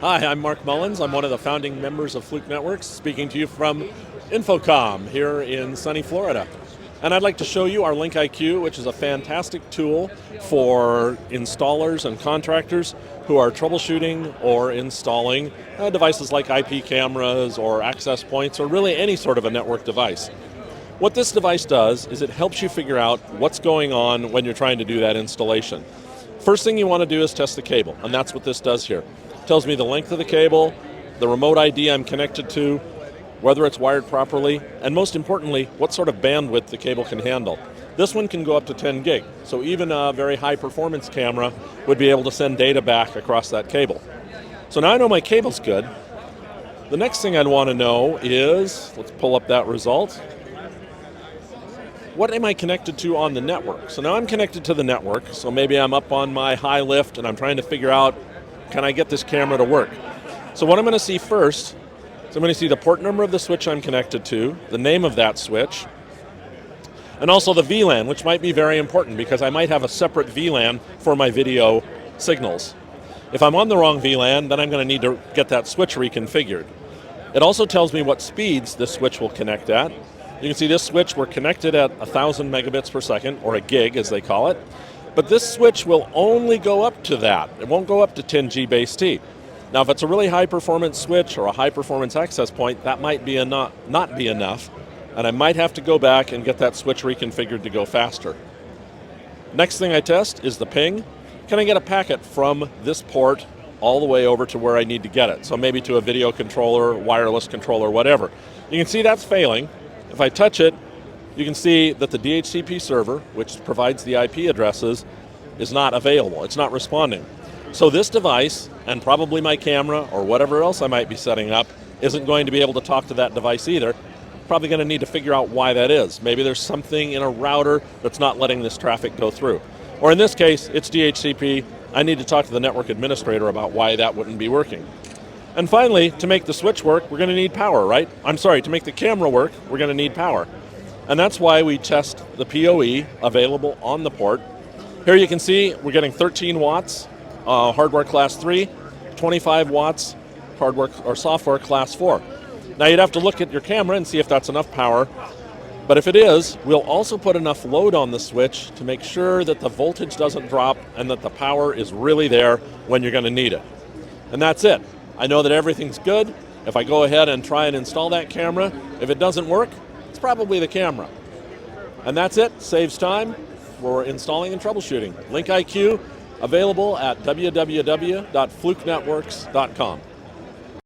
Hi, I'm Mark Mullins. I'm one of the founding members of Fluke Networks, speaking to you from InfoComm here in sunny Florida. And I'd like to show you our LinkIQ, which is a fantastic tool for installers and contractors who are troubleshooting or installing devices like IP cameras or access points or really any sort of a network device. What this device does is it helps you figure out what's going on when you're trying to do that installation. First thing you want to do is test the cable, and that's what this does here. It tells me the length of the cable, the remote ID I'm connected to, whether it's wired properly, and most importantly, what sort of bandwidth the cable can handle. This one can go up to 10 gig, so even a very high performance camera would be able to send data back across that cable. So now I know my cable's good. The next thing I'd want to know is, let's pull up that result. What am I connected to on the network? So now I'm connected to the network, so maybe I'm up on my high lift and I'm trying to figure out, can I get this camera to work? So what I'm going to see first, is I'm going to see the port number of the switch I'm connected to, the name of that switch, and also the VLAN, which might be very important because I might have a separate VLAN for my video signals. If I'm on the wrong VLAN, then I'm going to need to get that switch reconfigured. It also tells me what speeds this switch will connect at. You can see this switch, we're connected at 1,000 megabits per second, or a gig as they call it. But this switch will only go up to that. It won't go up to 10G base T. Now if it's a really high performance switch or a high performance access point, that might be not be enough, and I might have to go back and get that switch reconfigured to go faster. Next thing I test is the ping. Can I get a packet from this port all the way over to where I need to get it? So maybe to a video controller, wireless controller, whatever. You can see that's failing. If I touch it, you can see that the DHCP server, which provides the IP addresses, is not available. It's not responding. So this device, and probably my camera or whatever else I might be setting up, isn't going to be able to talk to that device either. Probably going to need to figure out why that is. Maybe there's something in a router that's not letting this traffic go through. Or in this case, it's DHCP. I need to talk to the network administrator about why that wouldn't be working. And finally, to make the switch work, we're going to need power, right? To make the camera work, we're going to need power. And that's why we test the PoE available on the port. Here you can see we're getting 13 watts, hardware class 3, 25 watts, hardware or software class 4. Now you'd have to look at your camera and see if that's enough power. But if it is, we'll also put enough load on the switch to make sure that the voltage doesn't drop and that the power is really there when you're going to need it. And that's it. I know that everything's good. If I go ahead and try and install that camera, if it doesn't work, it's probably the camera. And that's it. Saves time for installing and troubleshooting. LinkIQ available at www.flukenetworks.com.